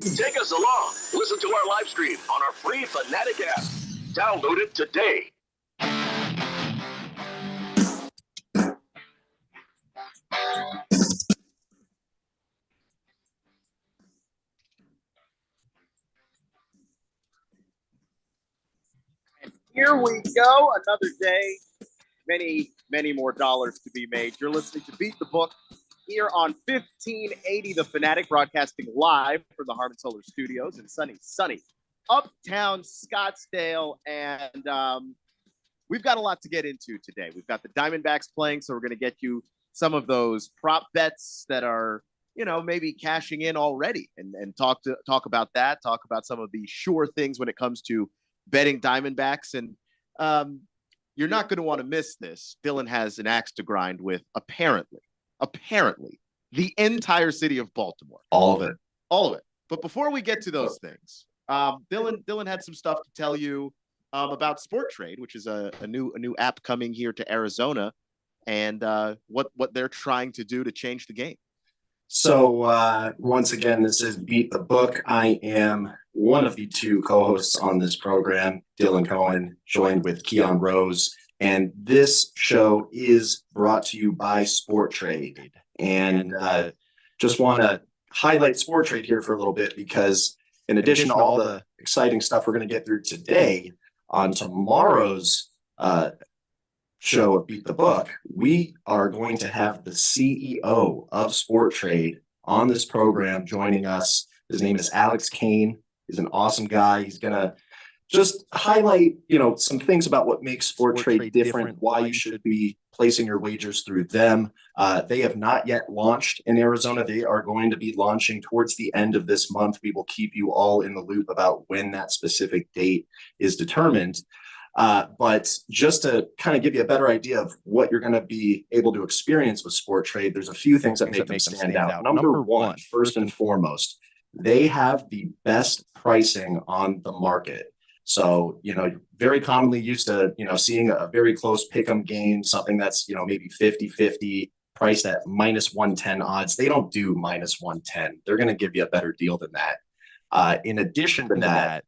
Take us along. Listen to our live stream on our free Fanatic app. Download it today. Here we go. Another day. Many more dollars to be made. You're listening to Beat the Book here on 1580 The Fanatic, broadcasting live from the Harmon Solar Studios in sunny uptown Scottsdale. And we've got a lot to get into today. We've got the Diamondbacks playing, so we're going to get you some of those prop bets that are, maybe cashing in already, and talk about that. Talk about some of the sure things when it comes to betting Diamondbacks. And you're not going to want to miss this. Dylan has an axe to grind with apparently the entire city of Baltimore. All of it. But before we get to those things, Dylan had some stuff to tell you about Sport Trade, which is a new app coming here to Arizona, and what they're trying to do to change the game. So once again, this is Beat the Book. I am one of the two co-hosts on this program, Dylan Cohen, joined with Keon Rose. And this show is brought to you by Sport Trade. And just want to highlight Sport Trade here for a little bit, because in addition to all the exciting stuff we're going to get through today, on tomorrow's show of Beat the Book, we are going to have the CEO of Sport Trade on this program joining us. His name is Alex Kane. He's an awesome guy. He's going to just highlight, some things about what makes Sport Trade different, why you should be placing your wagers through them. They have not yet launched in Arizona. They are going to be launching towards the end of this month. We will keep you all in the loop about when that specific date is determined. But just to kind of give you a better idea of what you're going to be able to experience with Sport Trade, there's a few things that make them stand out. Number one, first and foremost, they have the best pricing on the market. So, very commonly used to, seeing a very close pick'em game, something that's, maybe 50-50, priced at minus 110 odds. They don't do minus 110. They're going to give you a better deal than that. In addition to that,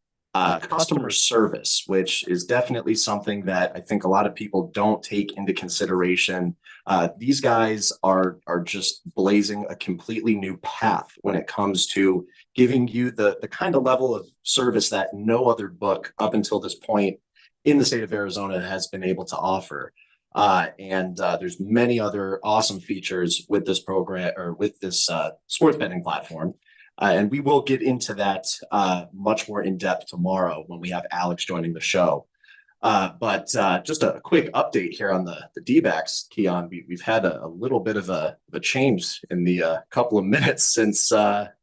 customer service, which is definitely something that I think a lot of people don't take into consideration. These guys are just blazing a completely new path when it comes to giving you the kind of level of service that no other book up until this point in the state of Arizona has been able to offer. And there's many other awesome features with this program, or with this sports betting platform. And we will get into that much more in depth tomorrow when we have Alex joining the show. But just a quick update here on the D-backs, Keon. We've had a little bit of a change in the couple of minutes since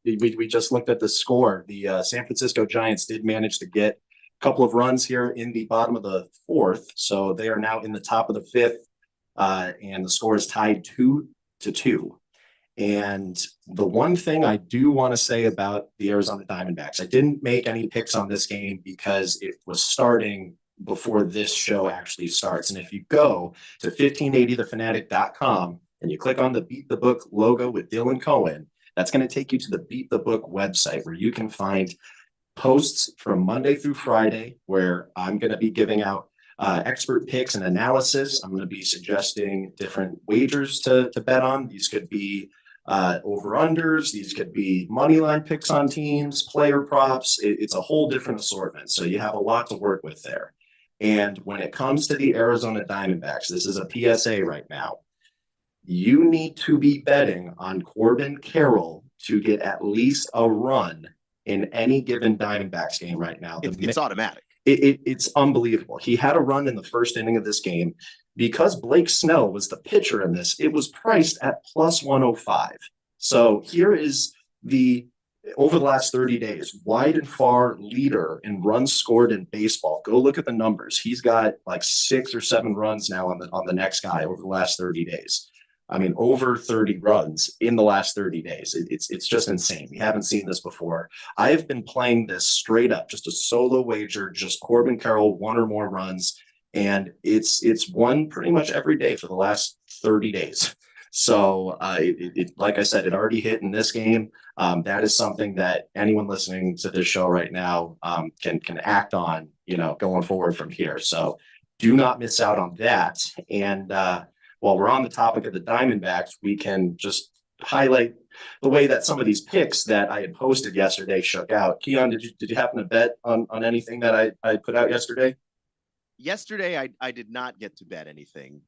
we just looked at the score. The San Francisco Giants did manage to get a couple of runs here in the bottom of the fourth. So they are now in the top of the fifth, and the score is tied 2-2. And the one thing I do want to say about the Arizona Diamondbacks, I didn't make any picks on this game because it was starting before this show actually starts. And if you go to 1580thefanatic.com and you click on the Beat the Book logo with Dylan Cohen, that's going to take you to the Beat the Book website, where you can find posts from Monday through Friday, where I'm going to be giving out expert picks and analysis. I'm going to be suggesting different wagers to bet on. These could be over-unders. These could be money line picks on teams, player props. It's a whole different assortment. So you have a lot to work with there. And when it comes to the Arizona Diamondbacks, this is a PSA right now. You need to be betting on Corbin Carroll to get at least a run in any given Diamondbacks game right now. It's automatic. It's unbelievable. He had a run in the first inning of this game. Because Blake Snell was the pitcher in this, it was priced at plus 105. So here is over the last 30 days, wide and far leader in runs scored in baseball. Go look at the numbers. He's got like 6 or 7 runs now on the next guy over the last 30 days. I mean, over 30 runs in the last 30 days. It's just insane. We haven't seen this before. I have been playing this straight up, just a solo wager, just Corbin Carroll, 1 or more runs. And it's won pretty much every day for the last 30 days. So like I said, it already hit in this game. That is something that anyone listening to this show right now can act on, going forward from here. So do not miss out on that. And while we're on the topic of the Diamondbacks, we can just highlight the way that some of these picks that I had posted yesterday shook out. Keon, did you happen to bet on anything that I put out yesterday? Yesterday, I did not get to bet anything.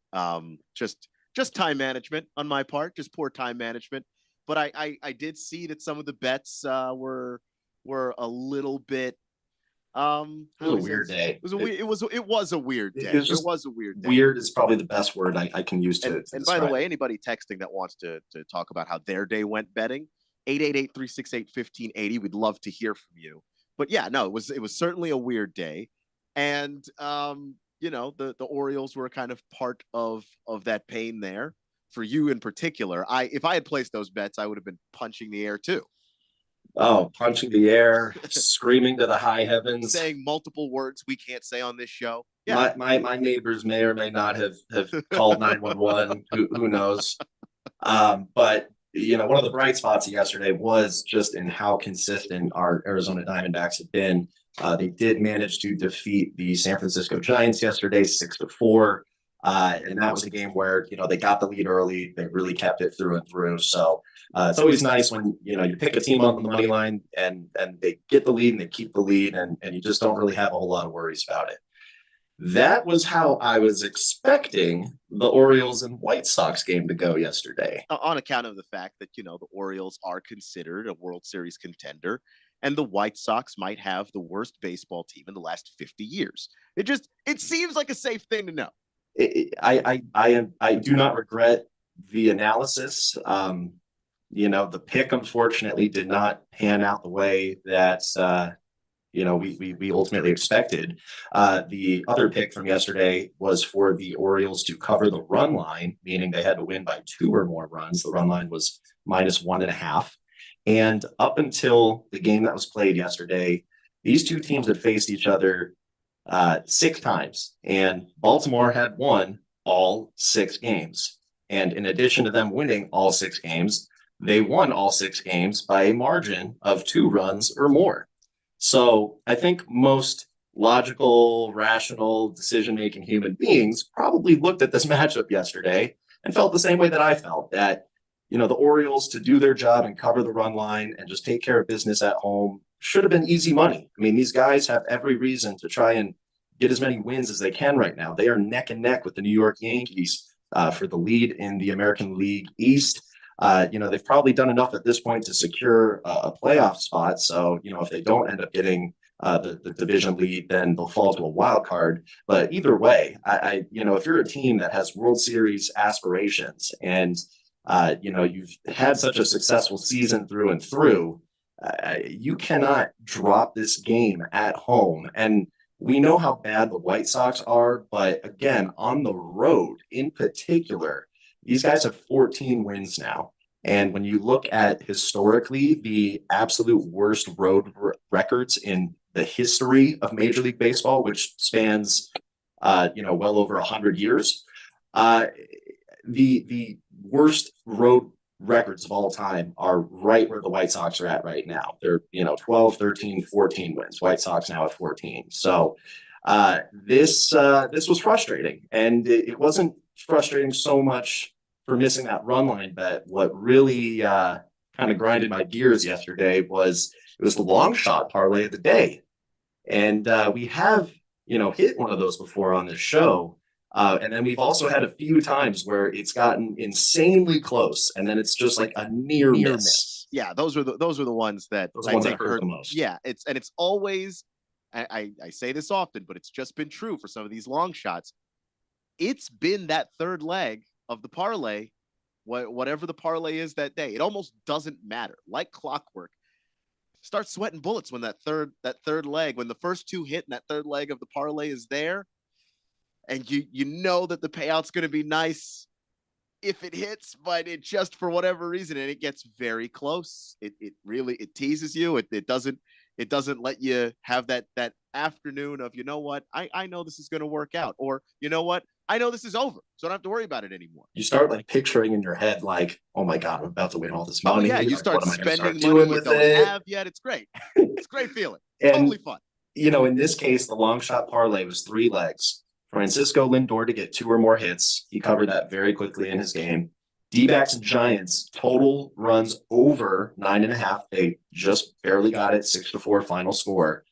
Just time management on my part, just poor time management. But I did see that some of the bets were a little bit It was a weird day. It was a weird day. It was a weird day. Weird is probably the best word I can use to and by the way, anybody texting that wants to talk about how their day went betting, 888-368-1580. We'd love to hear from you. But yeah, no, it was certainly a weird day. And the Orioles were kind of part of that pain there for you in particular. If I had placed those bets, I would have been punching the air too. Oh, punching the air, screaming to the high heavens, saying multiple words we can't say on this show. Yeah, my neighbors may or may not have called 911. Who knows? But one of the bright spots yesterday was just in how consistent our Arizona Diamondbacks have been. They did manage to defeat the San Francisco Giants yesterday, 6-4. And that was a game where, they got the lead early. They really kept it through and through. So it's always nice when, you pick a team up on the money line and they get the lead and they keep the lead and you just don't really have a whole lot of worries about it. That was how I was expecting the Orioles and White Sox game to go yesterday. On account of the fact that, the Orioles are considered a World Series contender and the White Sox might have the worst baseball team in the last 50 years. It seems like a safe thing to know. I do not regret the analysis. The pick unfortunately did not pan out the way that we ultimately expected. The other pick from yesterday was for the Orioles to cover the run line, meaning they had to win by 2 or more runs. The run line was -1.5. And up until the game that was played yesterday, these two teams had faced each other 6 times, and Baltimore had won all 6 games. And in addition to them winning all 6 games, they won all 6 games by a margin of 2 runs or more. So I think most logical, rational, decision-making human beings probably looked at this matchup yesterday and felt the same way that I felt, that, the Orioles, to do their job and cover the run line and just take care of business at home, should have been easy money. I mean, these guys have every reason to try and get as many wins as they can right now. They are neck and neck with the New York Yankees for the lead in the American League East. They've probably done enough at this point to secure a playoff spot. So, if they don't end up getting the division lead, then they'll fall to a wild card. But either way, if you're a team that has World Series aspirations and, you've had such a successful season through and through, you cannot drop this game at home. And we know how bad the White Sox are, but again, on the road in particular, these guys have 14 wins now. And when you look at historically the absolute worst road records in the history of Major League Baseball, which spans, well over 100 years, the worst road records of all time are right where the White Sox are at right now. They're, 12, 13, 14 wins. White Sox now at 14. So this was frustrating. And it wasn't frustrating so much for missing that run line bet. What really kind of grinded my gears yesterday was the long shot parlay of the day. And we have, hit one of those before on this show. And then we've also had a few times where it's gotten insanely close, and then it's just like a near miss. Yeah, those are the ones that hurt the most. Yeah, it's always. I say this often, but it's just been true for some of these long shots. It's been that third leg of the parlay, whatever the parlay is that day. It almost doesn't matter. Like clockwork, start sweating bullets when that third leg, when the first 2 hit and that third leg of the parlay is there. And you know that the payout's going to be nice if it hits, but it just for whatever reason, and it gets very close. It really teases you. It doesn't It doesn't let you have that afternoon of, you know what, I know this is going to work out, or you know what, I know this is over, so I don't have to worry about it anymore. You start like picturing in your head, like, oh my God, I'm about to win all this Oh money. yeah, you Like, start what am I going to start spending money doing you with don't it? have yet. It's great. It's a great feeling. And Totally fun. you know, in this case, the long shot parlay was 3 legs. Francisco Lindor to get 2 or more hits. He covered that very quickly in his game. D-backs and Giants total runs over 9.5. They just barely got it, 6-4 final score.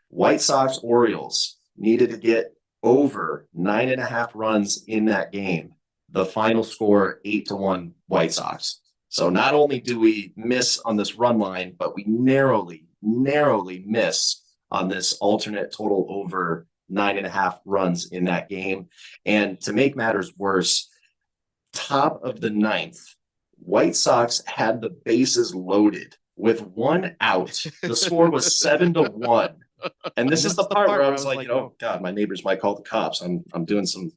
White Sox Orioles needed to get over 9.5 runs in that game. The final score 8-1 White Sox. So not only do we miss on this run line, but we narrowly miss on this alternate total over 9.5 runs in that game. And to make matters worse, top of the 9th, White Sox had the bases loaded with 1 out. The score was 7-1. And this is the part where I was like, oh God, my neighbors might call the cops. I'm doing some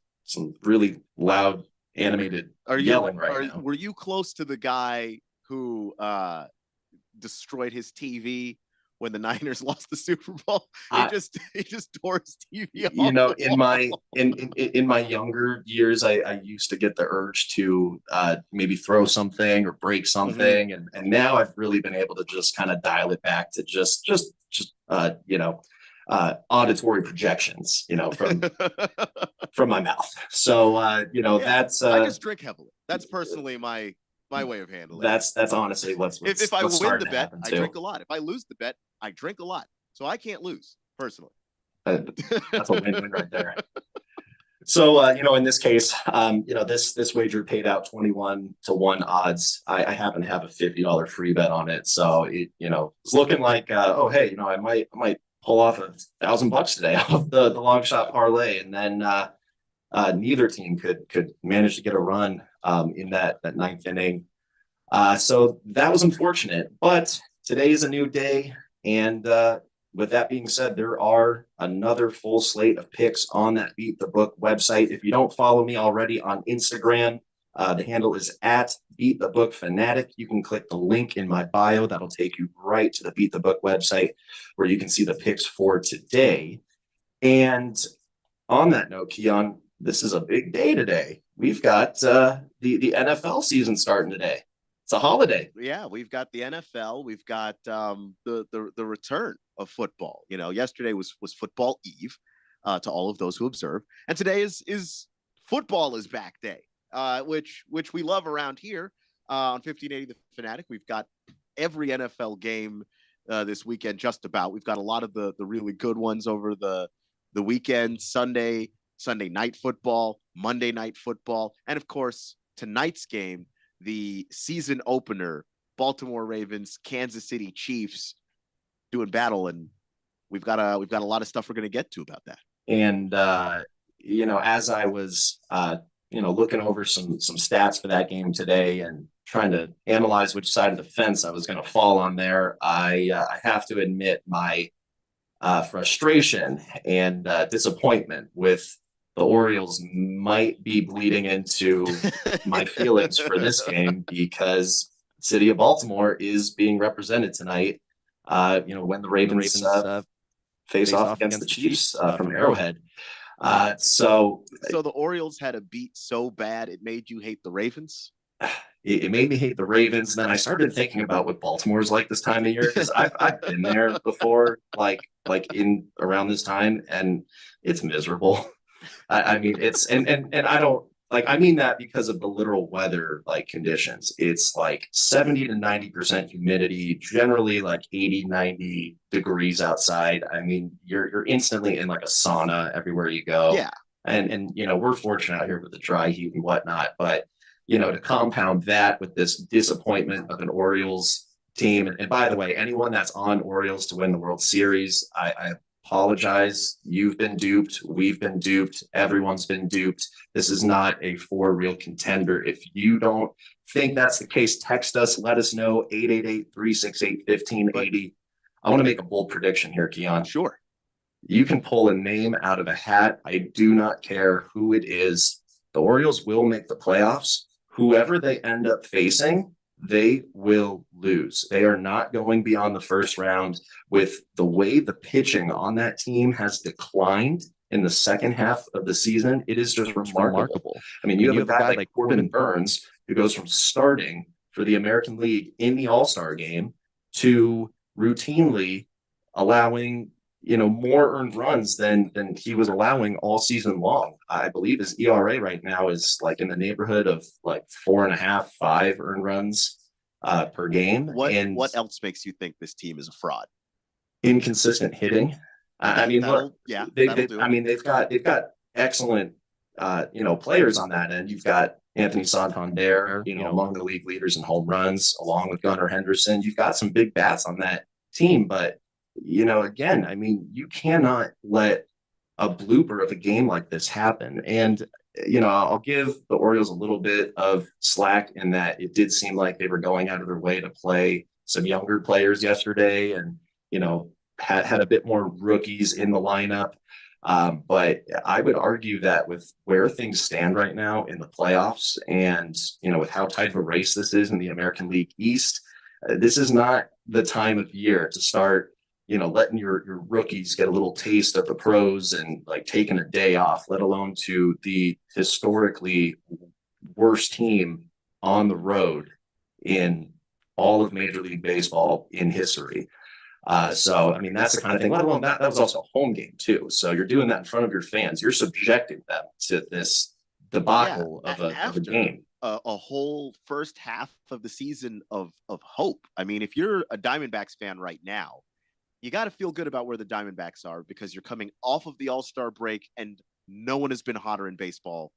really loud animated yelling right now. Were you close to the guy who destroyed his TV when the Niners lost the Super Bowl? He just tore his TV off. You know, in my younger years, I used to get the urge to maybe throw something or break something, and now I've really been able to just kind of dial it back to just auditory projections, from my mouth. So that's I just drink heavily. That's personally my way of handling it. That's honestly what's if I what's win the bet, I too. drink a lot. If I lose the bet, I drink a lot. So I can't lose personally. That's a win-win right there. So in this case, this wager paid out 21-1 odds. I happen to have a $50 free bet on it, so it's looking like oh hey, I might pull off $1,000 today off the long shot parlay, and then neither team could manage to get a run in that 9th inning. So that was unfortunate, but today is a new day, and with that being said, there are another full slate of picks on that Beat the Book website. If you don't follow me already on Instagram, the handle is at Beat the Book Fanatic. You can click the link in my bio. That'll take you right to the Beat the Book website where you can see the picks for today. And on that note, Keon, this is a big day today. We've got the NFL season starting today. It's a holiday. Yeah, we've got the NFL. We've got the return of football. Yesterday was football eve to all of those who observe, and today is football is back day, which we love around here on 1580 The Fanatic. We've got every NFL game this weekend, just about. We've got a lot of the really good ones over the weekend. Sunday night football, Monday night football, and of course tonight's game, the season opener, Baltimore Ravens, Kansas City Chiefs doing battle, and we've got a lot of stuff we're going to get to about that. And as I was looking over some stats for that game today and trying to analyze which side of the fence I was going to fall on there, I have to admit my frustration and disappointment with the Orioles might be bleeding into my feelings for this game, because the city of Baltimore is being represented tonight. When the Ravens face off against the Chiefs from Arrowhead. So the Orioles had a beat so bad it made you hate the Ravens? It made me hate the Ravens. And then I started thinking about what Baltimore's like this time of year, because I've been there before, like in around this time, and it's miserable. I mean, it's and I don't I mean that because of the literal weather conditions. It's 70 to 90% humidity, generally 80, 90 degrees outside. I mean, you're instantly in a sauna everywhere you go. Yeah. And we're fortunate out here with the dry heat and whatnot, but to compound that with this disappointment of an Orioles team. And by the way, anyone that's on Orioles to win the World Series, I apologize. You've been duped. We've been duped. Everyone's been duped. This is not a for real contender. If you don't think that's the case, text us. Let us know. 888-368-1580. I want to make a bold prediction here, Keon. Sure. You can pull a name out of a hat. I do not care who it is. The Orioles will make the playoffs. Whoever they end up facing, they will lose. They are not going beyond the first round. With the way the pitching on that team has declined in the second half of the season, it is just remarkable. I mean, you have a guy like Corbin Burnes who goes from starting for the American League in the All-Star game to routinely allowing more earned runs than he was allowing all season long. I believe his ERA right now is like in the neighborhood of like 4.5, 5 earned runs per game. What else makes you think this team is a fraud? Inconsistent hitting. I mean, look, they've got excellent players on that end. You've got Anthony Santander, among the league leaders in home runs, along with Gunnar Henderson. You've got some big bats on that team, but again, I mean, you cannot let a blooper of a game like this happen. And, I'll give the Orioles a little bit of slack in that it did seem like they were going out of their way to play some younger players yesterday and, had a bit more rookies in the lineup. But I would argue that with where things stand right now in the playoffs and, with how tight of a race this is in the American League East, this is not the time of year to start letting your rookies get a little taste of the pros and like taking a day off, let alone to the historically worst team on the road in all of Major League Baseball in history. So, I mean, that's the kind of thing, let alone that was also a home game too. So you're doing that in front of your fans. You're subjecting them to this debacle of a game. A whole first half of the season of hope. I mean, if you're a Diamondbacks fan right now, you got to feel good about where the Diamondbacks are because you're coming off of the All-Star break and no one has been hotter in baseball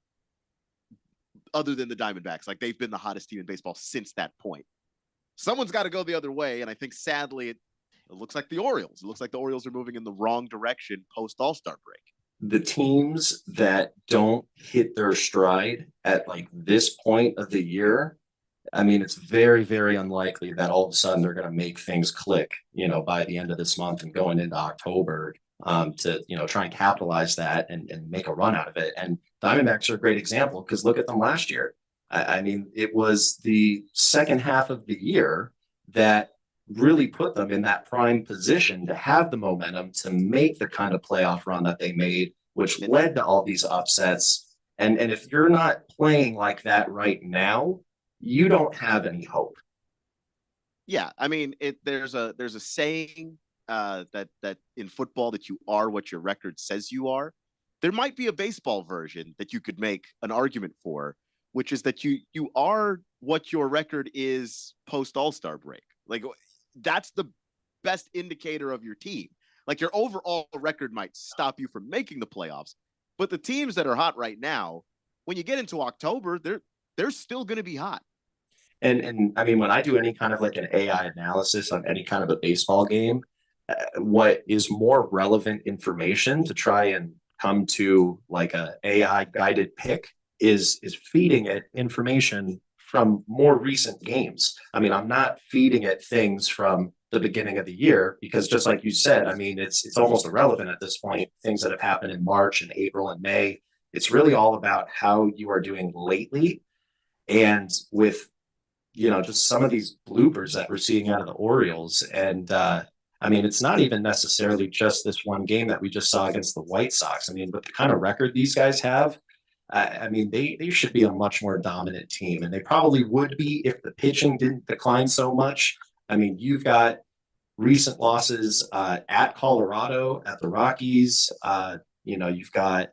other than the Diamondbacks. Like, they've been the hottest team in baseball since that point. Someone's got to go the other way, and I think sadly it looks like the Orioles. It looks like the Orioles are moving in the wrong direction post All-Star break. The teams that don't hit their stride at like this point of the year, I mean, it's very, very unlikely that all of a sudden they're going to make things click, by the end of this month and going into October to, try and capitalize that and make a run out of it. And Diamondbacks are a great example because look at them last year. I mean, it was the second half of the year that really put them in that prime position to have the momentum to make the kind of playoff run that they made, which led to all these upsets. And if you're not playing like that right now, you don't have any hope. Yeah, I mean, there's a saying that in football that you are what your record says you are. There might be a baseball version that you could make an argument for, which is that you are what your record is post All-Star break. Like, that's the best indicator of your team. Like, your overall record might stop you from making the playoffs, but the teams that are hot right now, when you get into October, they're still going to be hot. And I mean, when I do any kind of like an AI analysis on any kind of a baseball game, what is more relevant information to try and come to like a AI guided pick is feeding it information from more recent games. I mean, I'm not feeding it things from the beginning of the year because just like you said, I mean, it's almost irrelevant at this point, things that have happened in March and April and May. It's really all about how you are doing lately. And with, just some of these bloopers that we're seeing out of the Orioles. And I mean, it's not even necessarily just this one game that we just saw against the White Sox. I mean, with the kind of record these guys have, I mean, they should be a much more dominant team, and they probably would be if the pitching didn't decline so much. I mean, you've got recent losses at Colorado, at the Rockies. You've got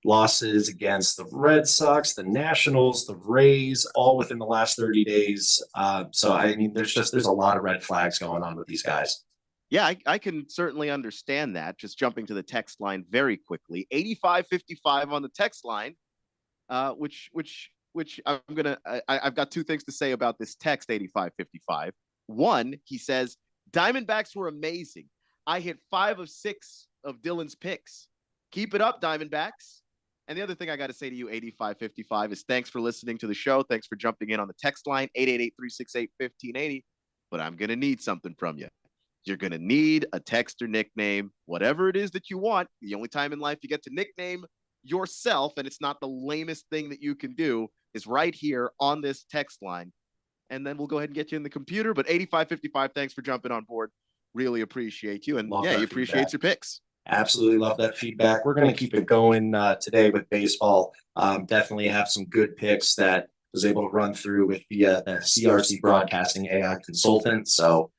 losses against the Red Sox, the Nationals, the Rays, all within the last 30 days. So, I mean, there's a lot of red flags going on with these guys. Yeah, I can certainly understand that. Just jumping to the text line very quickly, 8555 on the text line, which I've got two things to say about this text 8555. One, he says, Diamondbacks were amazing. I hit 5 of 6 of Dylan's picks. Keep it up, Diamondbacks. And the other thing I got to say to you, 8555, is thanks for listening to the show. Thanks for jumping in on the text line, 888-368-1580. But I'm going to need something from you. You're going to need a text or nickname, whatever it is that you want. The only time in life you get to nickname yourself, and it's not the lamest thing that you can do, is right here on this text line. and then we'll go ahead and get you in the computer. But 8555, thanks for jumping on board. Really appreciate you. And Love yeah, that he appreciates feedback. your picks. Absolutely love that feedback. We're going to keep it going today with baseball. Definitely have some good picks that was able to run through with the CRC Broadcasting AI consultant. So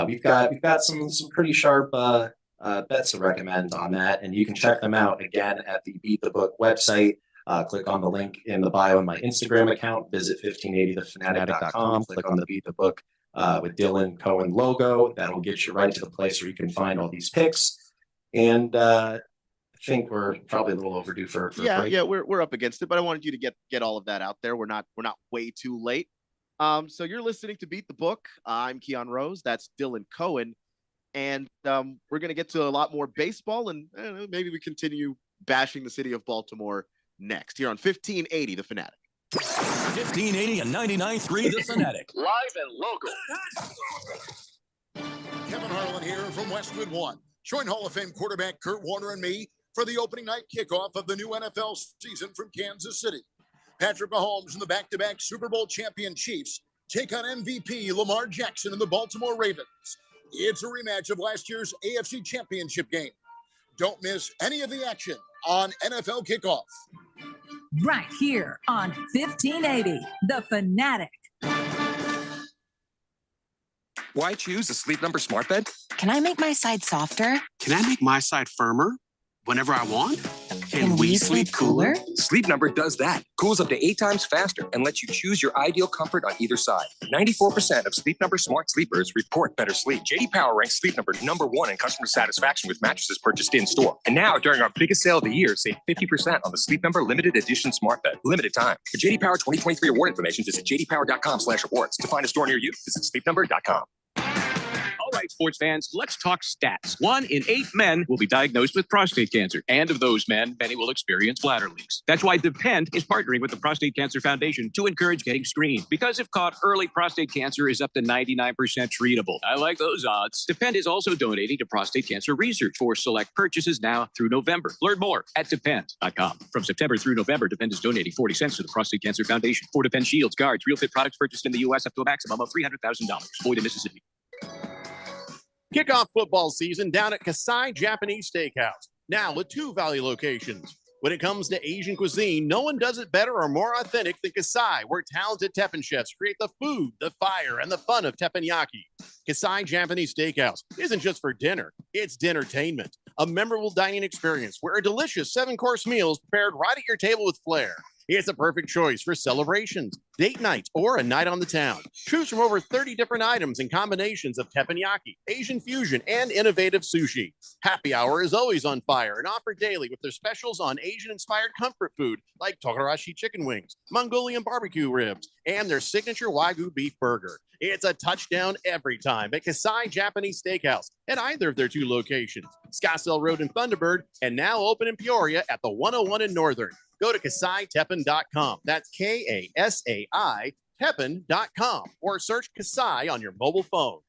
we've got some pretty sharp bets to recommend on that, and you can check them out again at the Beat the Book website. Click on the link in the bio in my Instagram account. Visit 1580thefanatic.com. Click on the Beat the Book with Dylan Cohen logo. That'll get you right to the place where you can find all these picks. And I think we're probably a little overdue for a break. Yeah, we're up against it, but I wanted you to get all of that out there. We're not way too late. So you're listening to Beat the Book. I'm Keon Rose. That's Dylan Cohen, and we're gonna get to a lot more baseball, and maybe we continue bashing the city of Baltimore next here on 1580 The Fanatic. 1580 and 99.3 The Fanatic. Live and local. Kevin Harlan here from Westwood One. Join Hall of Fame quarterback Kurt Warner and me for the opening night kickoff of the new NFL season from Kansas City. Patrick Mahomes and the back-to-back Super Bowl champion Chiefs take on MVP Lamar Jackson and the Baltimore Ravens. It's a rematch of last year's AFC Championship game. Don't miss any of the action on NFL Kickoff. Right here on 1580 The Fanatic. Why choose a Sleep Number smart bed? Can I make my side softer? Can I make my side firmer whenever I want? Can we sleep cooler? Sleep Number does that. Cools up to 8 times faster and lets you choose your ideal comfort on either side. 94% of Sleep Number smart sleepers report better sleep. JD Power ranks Sleep Number #1 in customer satisfaction with mattresses purchased in store. And now, during our biggest sale of the year, save 50% on the Sleep Number limited edition smart bed. Limited time. For JD Power 2023 award information, visit jdpower.com/awards. To find a store near you, visit sleepnumber.com. All right, sports fans, let's talk stats. 1 in 8 men will be diagnosed with prostate cancer. And of those men, many will experience bladder leaks. That's why Depend is partnering with the Prostate Cancer Foundation to encourage getting screened. Because if caught early, prostate cancer is up to 99% treatable. I like those odds. Depend is also donating to prostate cancer research for select purchases now through November. Learn more at Depend.com. From September through November, Depend is donating 40 cents to the Prostate Cancer Foundation. For Depend shields, guards, real fit products purchased in the U.S. up to a maximum of $300,000. Void in Mississippi. Kickoff football season down at Kasai Japanese Steakhouse, now with 2 Valley locations. When it comes to Asian cuisine, no one does it better or more authentic than Kasai, where talented Teppan chefs create the food, the fire, and the fun of teppanyaki. Kasai Japanese Steakhouse isn't just for dinner, it's dinnertainment, a memorable dining experience where a delicious 7-course meal is prepared right at your table with flair. It's a perfect choice for celebrations, date nights, or a night on the town. Choose from over 30 different items and combinations of teppanyaki, Asian fusion, and innovative sushi. Happy hour is always on fire and offered daily with their specials on Asian-inspired comfort food like Togarashi chicken wings, Mongolian barbecue ribs, and their signature Wagyu beef burger. It's a touchdown every time at Kasai Japanese Steakhouse at either of their 2 locations, Scottsdale Road in Thunderbird, and now open in Peoria at the 101 in Northern. Go to KasaiTeppan.com. That's Kasai Teppan.com, or search Kasai on your mobile phone.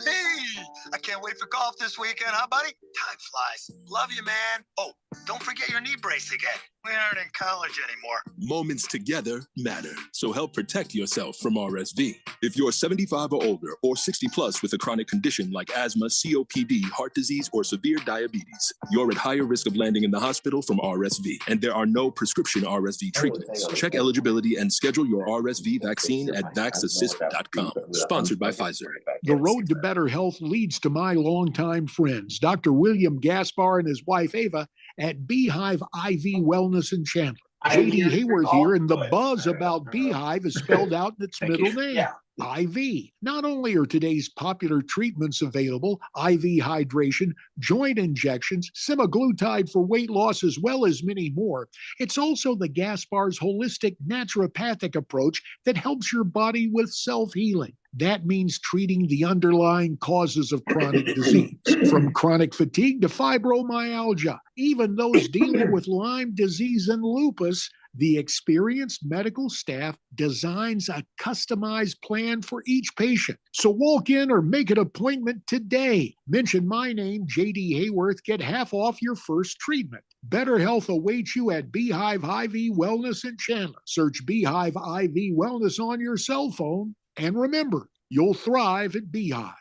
Hey, I can't wait for golf this weekend, huh, buddy? Time flies. Love you, man. Oh, don't forget your knee brace again. We aren't in college anymore. Moments together matter, so help protect yourself from RSV. If you're 75 or older or 60 plus with a chronic condition like asthma, COPD, heart disease, or severe diabetes, you're at higher risk of landing in the hospital from RSV, and there are no prescription RSV treatments. Check eligibility and schedule your RSV vaccine at vaxassist.com. Sponsored by Pfizer. The road to better health leads to my longtime friends, Dr. William Gaspar and his wife Ava at Beehive IV Wellness in Chandler. J.D. Hayworth here, and the buzz about Beehive is spelled out in its middle name. IV. Not only are today's popular treatments available, IV hydration, joint injections, semaglutide for weight loss, as well as many more, it's also the Gaspar's holistic naturopathic approach that helps your body with self-healing. That means treating the underlying causes of chronic disease, from chronic fatigue to fibromyalgia, even those dealing with Lyme disease and lupus. The experienced medical staff designs a customized plan for each patient. So walk in or make an appointment today. Mention my name, J.D. Hayworth, get half off your first treatment. Better health awaits you at Beehive IV Wellness in Chandler. Search Beehive IV Wellness on your cell phone. And remember, you'll thrive at Beehive.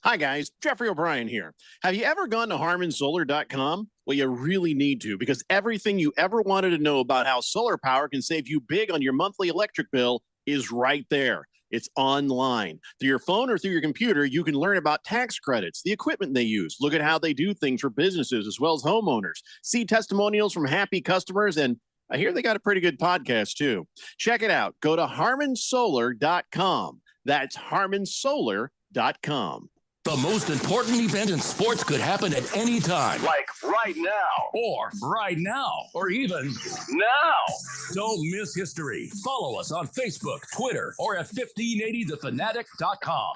Hi, guys. Jeffrey O'Brien here. Have you ever gone to HarmonSolar.com? Well, you really need to, because everything you ever wanted to know about how solar power can save you big on your monthly electric bill is right there. It's online. Through your phone or through your computer, you can learn about tax credits, the equipment they use, look at how they do things for businesses as well as homeowners, see testimonials from happy customers, and I hear they got a pretty good podcast too. Check it out. Go to HarmonSolar.com. That's HarmonSolar.com. The most important event in sports could happen at any time. Like right now. Or right now. Or even now. Don't miss history. Follow us on Facebook, Twitter, or at 1580thefanatic.com.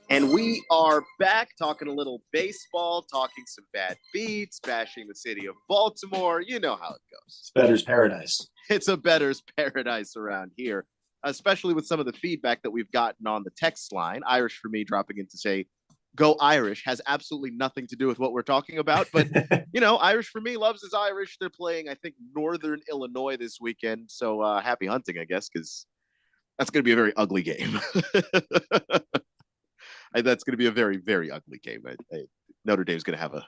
And we are back talking a little baseball, talking some bad beats, bashing the city of Baltimore. You know how it goes. It's bettor's paradise. It's a bettor's paradise around here, especially with some of the feedback that we've gotten on the text line. Irish for me dropping in to say, go Irish, has absolutely nothing to do with what we're talking about. But, you know, Irish for me loves his Irish. They're playing, I think, Northern Illinois this weekend. So happy hunting, I guess, because that's going to be a very ugly game. That's going to be a very, very ugly game. Notre Dame's going to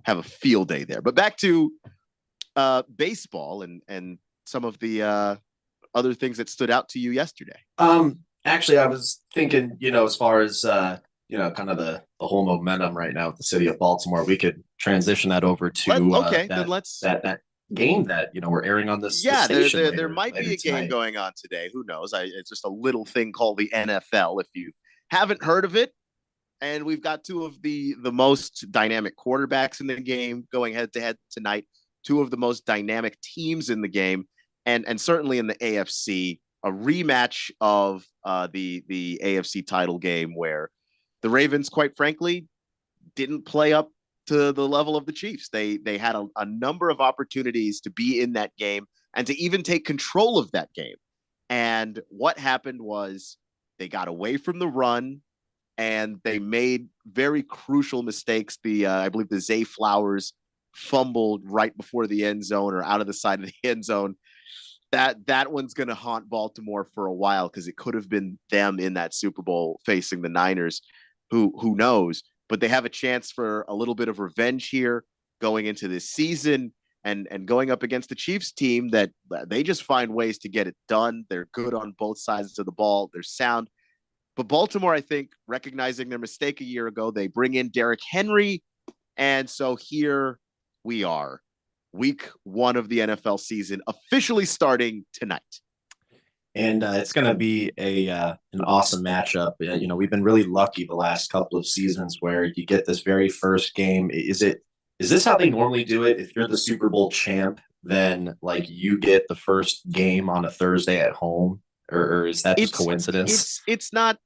have a field day there. But back to baseball and some of the other things that stood out to you yesterday. Actually, I was thinking, as far as kind of the whole momentum right now with the city of Baltimore, we could transition that over to that game that we're airing on this. Yeah, station there might be a game going on today. Who knows? It's just a little thing called the NFL. If you haven't heard of it, and we've got two of the most dynamic quarterbacks in the game going head to head tonight. Two of the most dynamic teams in the game, and certainly in the AFC, a rematch of the AFC title game where the Ravens, quite frankly, didn't play up to the level of the Chiefs. They had a number of opportunities to be in that game and to even take control of that game. And what happened was they got away from the run and they made very crucial mistakes. I believe the Zay Flowers fumbled right before the end zone or out of the side of the end zone. That one's going to haunt Baltimore for a while because it could have been them in that Super Bowl facing the Niners. Who knows? But they have a chance for a little bit of revenge here going into this season and going up against the Chiefs team that they just find ways to get it done. They're good on both sides of the ball. They're sound. But Baltimore, I think, recognizing their mistake a year ago, they bring in Derrick Henry. And so here we are, week 1 of the NFL season, officially starting tonight. And it's going to be an awesome matchup. We've been really lucky the last couple of seasons where you get this very first game. Is this how they normally do it? If you're the Super Bowl champ, then you get the first game on a Thursday at home, or is that just coincidence? It's not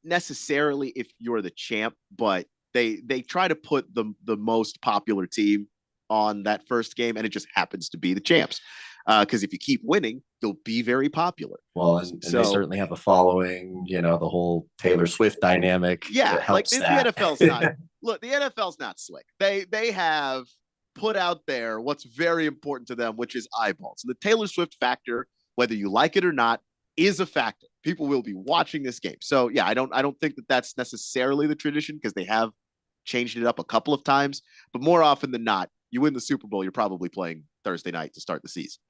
necessarily if you're the champ, but they try to put the most popular team on that first game, and it just happens to be the champs. Because if you keep winning, you'll be very popular. Well, and they certainly have a following, the whole Taylor Swift dynamic. Yeah, the NFL's not look, the NFL's not slick. They have put out there what's very important to them, which is eyeballs. And the Taylor Swift factor, whether you like it or not, is a factor. People will be watching this game. So yeah, I don't think that that's necessarily the tradition because they have changed it up a couple of times, but more often than not, you win the Super Bowl, you're probably playing Thursday night to start the season.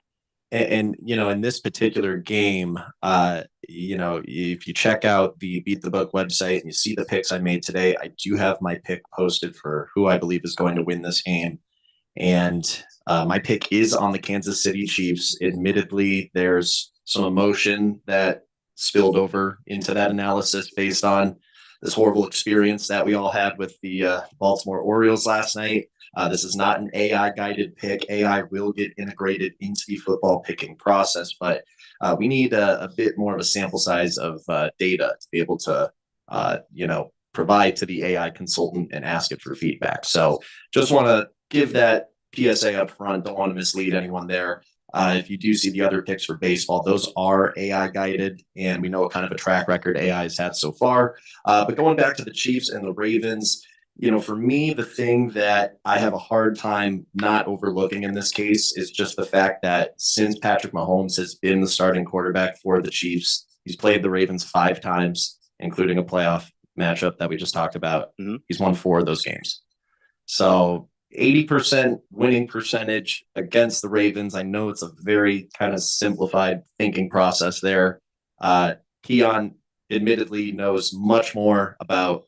And in this particular game, if you check out the Beat the Book website and you see the picks I made today, I do have my pick posted for who I believe is going to win this game. And my pick is on the Kansas City Chiefs. Admittedly, there's some emotion that spilled over into that analysis based on this horrible experience that we all had with the Baltimore Orioles last night. This is not an AI-guided pick. AI will get integrated into the football picking process, but we need a bit more of a sample size of data to be able to, provide to the AI consultant and ask it for feedback. So just want to give that PSA up front. Don't want to mislead anyone there. If you do see the other picks for baseball, those are AI guided, and we know what kind of a track record AI has had so far. But going back to the Chiefs and the Ravens, for me, the thing that I have a hard time not overlooking in this case is just the fact that since Patrick Mahomes has been the starting quarterback for the Chiefs, he's played the Ravens 5 times, including a playoff matchup that we just talked about. Mm-hmm. He's won 4 of those games. So 80% winning percentage against the Ravens. I know it's a very kind of simplified thinking process there. Keon admittedly knows much more about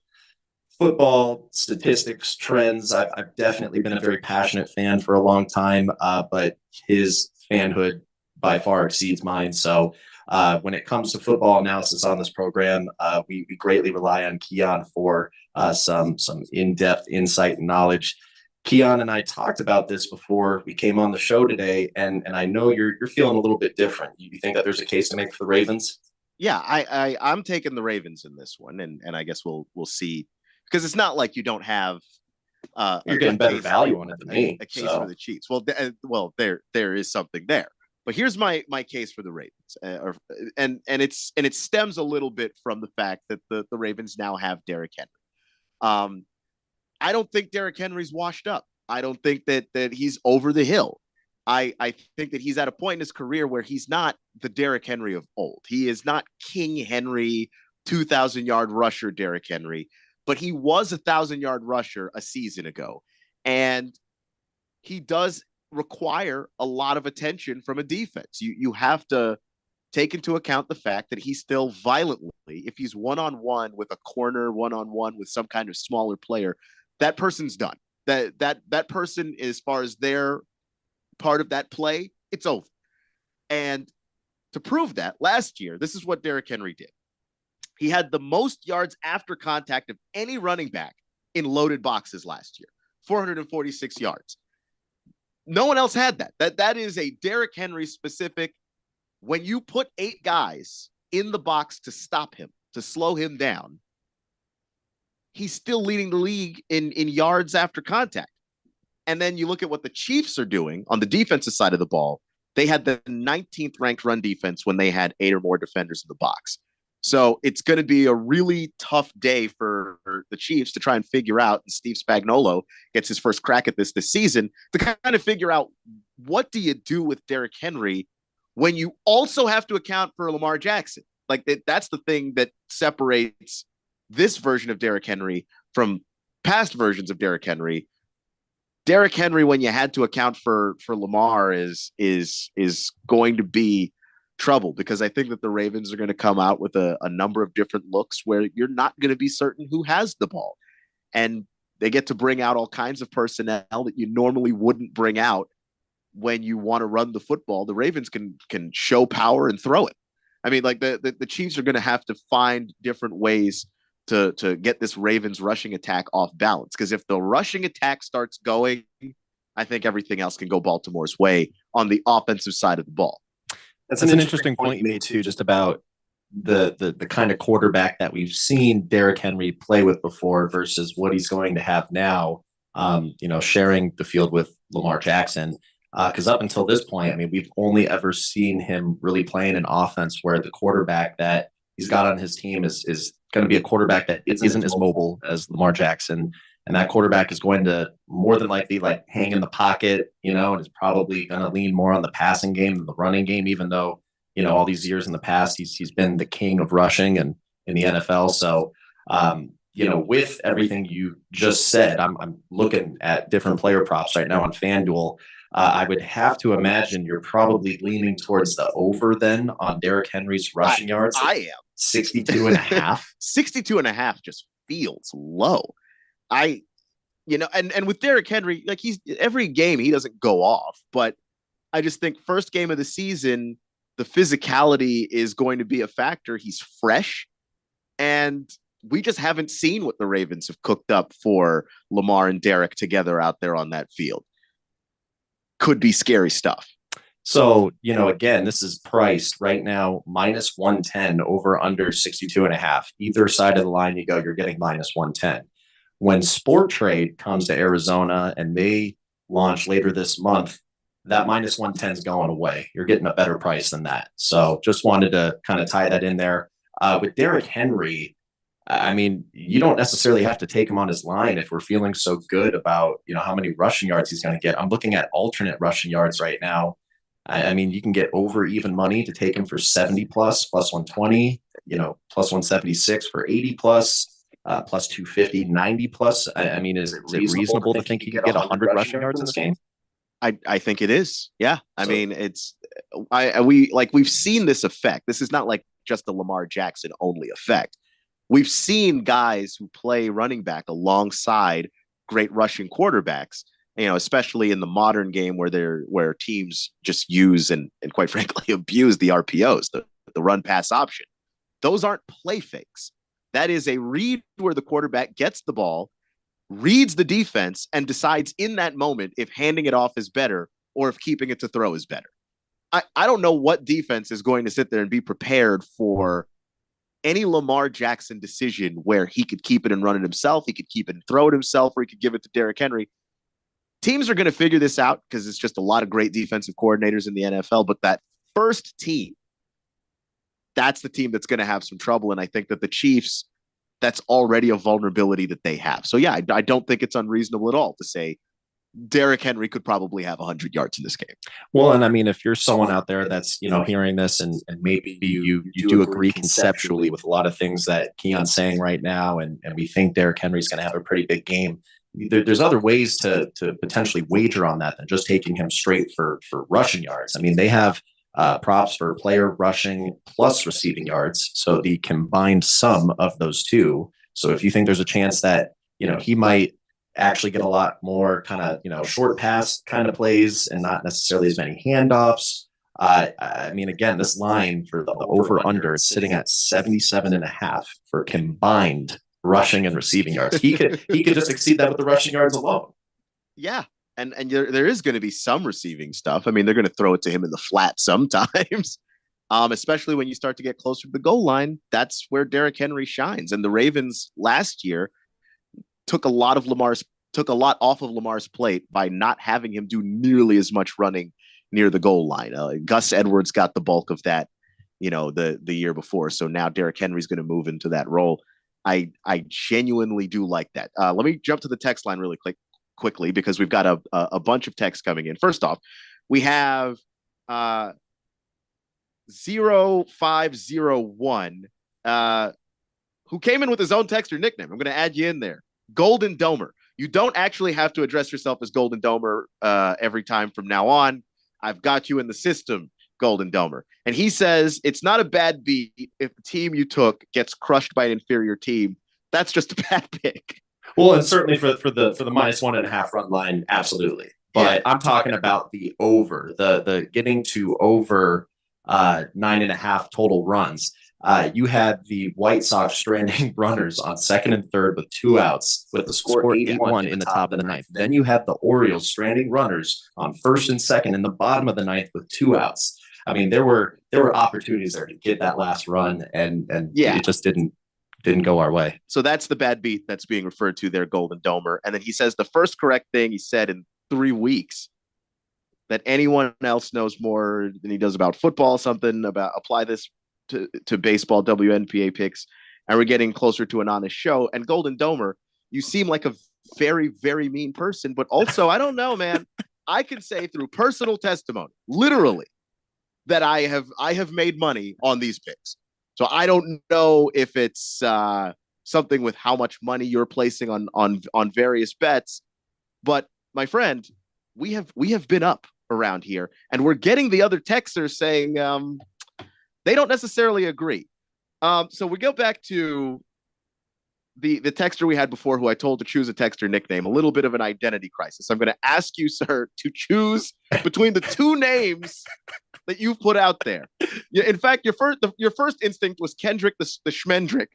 football, statistics, trends. I've definitely been a very passionate fan for a long time, but his fanhood by far exceeds mine. So when it comes to football analysis on this program, we greatly rely on Keon for some in-depth insight and knowledge. Keon and I talked about this before we came on the show today, and I know you're feeling a little bit different. You think that there's a case to make for the Ravens? Yeah, I'm taking the Ravens in this one, and I guess we'll see, because it's not like you don't have you're getting better value on it than me. A case for the Chiefs. Well, there is something there. But here's my case for the Ravens, and it stems a little bit from the fact that the Ravens now have Derrick Henry. I don't think Derrick Henry's washed up. I don't think that he's over the hill. I think that he's at a point in his career where he's not the Derrick Henry of old. He is not King Henry, 2,000-yard rusher Derrick Henry, but he was a 1,000-yard rusher a season ago. And he does require a lot of attention from a defense. You have to take into account the fact that he's still violently, if he's one-on-one with a corner, one-on-one with some kind of smaller player, that person's done. That person, as far as their part of that play, it's over. And to prove that, last year, this is what Derrick Henry did. He had the most yards after contact of any running back in loaded boxes last year, 446 yards. No one else had that. That is a Derrick Henry specific. When you put 8 guys in the box to stop him, to slow him down, he's still leading the league in yards after contact. And then you look at what the Chiefs are doing on the defensive side of the ball. They had the 19th ranked run defense when they had 8 or more defenders in the box. So it's going to be a really tough day for the Chiefs to try and figure out, and Steve Spagnuolo gets his first crack at this season, to kind of figure out, what do you do with Derrick Henry when you also have to account for Lamar Jackson? Like that's the thing that separates this version of Derrick Henry from past versions of Derrick Henry. Derrick Henry, when you had to account for Lamar, is going to be trouble, because I think that the Ravens are going to come out with a number of different looks where you're not going to be certain who has the ball. And they get to bring out all kinds of personnel that you normally wouldn't bring out when you want to run the football. The Ravens can show power and throw it. I mean, like the Chiefs are going to have to find different ways to get this Ravens rushing attack off balance, because if the rushing attack starts going, I think everything else can go Baltimore's way on the offensive side of the ball. That's an interesting point you made too, just about the kind of quarterback that we've seen Derrick Henry play with before versus what he's going to have now, sharing the field with Lamar Jackson. Because up until this point, I mean, we've only ever seen him really playing an offense where the quarterback that he's got on his team is going to be a quarterback that isn't as mobile as Lamar Jackson. And that quarterback is going to more than likely hang in the pocket, and is probably going to lean more on the passing game than the running game, even though, all these years in the past, he's been the king of rushing and in the NFL. So, with everything you just said, I'm looking at different player props right now on FanDuel. I would have to imagine you're probably leaning towards the over then on Derrick Henry's rushing yards. I am. 62.5. 62.5 just feels low. And with Derrick Henry, he's every game he doesn't go off, but I just think first game of the season, the physicality is going to be a factor. He's fresh, and we just haven't seen what the Ravens have cooked up for Lamar and Derrick together out there on that field. Could be scary stuff. So, again, this is priced right now minus 110 over under 62.5. Either side of the line you go, you're getting minus 110. When Sport Trade comes to Arizona and they launch later this month, that minus 110 is going away. You're getting a better price than that. So just wanted to kind of tie that in there. With Derrick Henry, I mean, you don't necessarily have to take him on his line if we're feeling so good about, how many rushing yards he's going to get. I'm looking at alternate rushing yards right now. I mean, you can get over even money to take him for 70 plus 120, plus 176 for 80 plus, plus 250, 90 plus. I mean, is it reasonable to think he could get 100 rushing yards in this game? I think it is. Yeah. I mean, we've seen this effect. This is not like just the Lamar Jackson only effect. We've seen guys who play running back alongside great rushing quarterbacks, especially in the modern game where teams just use and quite frankly abuse the RPOs, the run pass option. Those aren't play fakes. That is a read where the quarterback gets the ball, reads the defense, and decides in that moment if handing it off is better or if keeping it to throw is better. I don't know what defense is going to sit there and be prepared for any Lamar Jackson decision where he could keep it and run it himself, he could keep it and throw it himself, or he could give it to Derrick Henry. Teams are going to figure this out because it's just a lot of great defensive coordinators in the NFL, but that first team, that's the team that's going to have some trouble. And I think that the Chiefs, that's already a vulnerability that they have. So yeah, I don't think it's unreasonable at all to say Derrick Henry could probably have 100 yards in this game. Well, and I mean, if you're someone out there that's, hearing this and maybe you do agree conceptually with a lot of things that Keon's saying right now, and we think Derrick Henry's going to have a pretty big game, there's other ways to potentially wager on that than just taking him straight for rushing yards. I mean, they have props for player rushing plus receiving yards. So the combined sum of those two. So if you think there's a chance that, he might actually get a lot more kind of, short pass kind of plays and not necessarily as many handoffs. I mean, again, this line for the over under is sitting at 77.5 for combined rushing and receiving yards. He could just exceed that with the rushing yards alone. Yeah. And there is going to be some receiving stuff. I mean, they're going to throw it to him in the flat sometimes, especially when you start to get closer to the goal line. That's where Derrick Henry shines. And the Ravens last year took a lot off of Lamar's plate by not having him do nearly as much running near the goal line. Gus Edwards got the bulk of that, the year before. So now Derrick Henry's going to move into that role. I genuinely do like that. Let me jump to the text line really quickly because we've got a bunch of texts coming in. First off, we have 0501 who came in with his own text or nickname. I'm going to add you in there. Golden Domer. You don't actually have to address yourself as Golden Domer every time from now on. I've got you in the system, Golden Domer. And he says it's not a bad beat if the team you took gets crushed by an inferior team. That's just a bad pick. Well, and certainly for the minus 1.5 run line, absolutely. But I'm talking about the over, the getting to over 9.5 total runs. You had the White Sox stranding runners on second and third with 2 outs with the score 81 in the top of the ninth. Then you had the Orioles stranding runners on first and second in the bottom of the ninth with 2 outs. I mean, there were opportunities there to get that last run, and it just didn't go our way. So that's the bad beat that's being referred to there, Golden Domer. And then he says the first correct thing he said in 3 weeks that anyone else knows more than he does about football, something about apply this to baseball, WNPA picks, and we're getting closer to an honest show. And Golden Domer, you seem like a very, very mean person, but also, I don't know, man, I can say through personal testimony, literally, that I have made money on these picks. So I don't know if it's something with how much money you're placing on various bets, but my friend, we have been up around here, and we're getting the other texters saying they don't necessarily agree. So we go back to the texter we had before, who I told to choose a texter nickname, a little bit of an identity crisis. I'm going to ask you, sir, to choose between the 2 names that you've put out there. In fact, your first instinct was Kendrick the Schmendrick.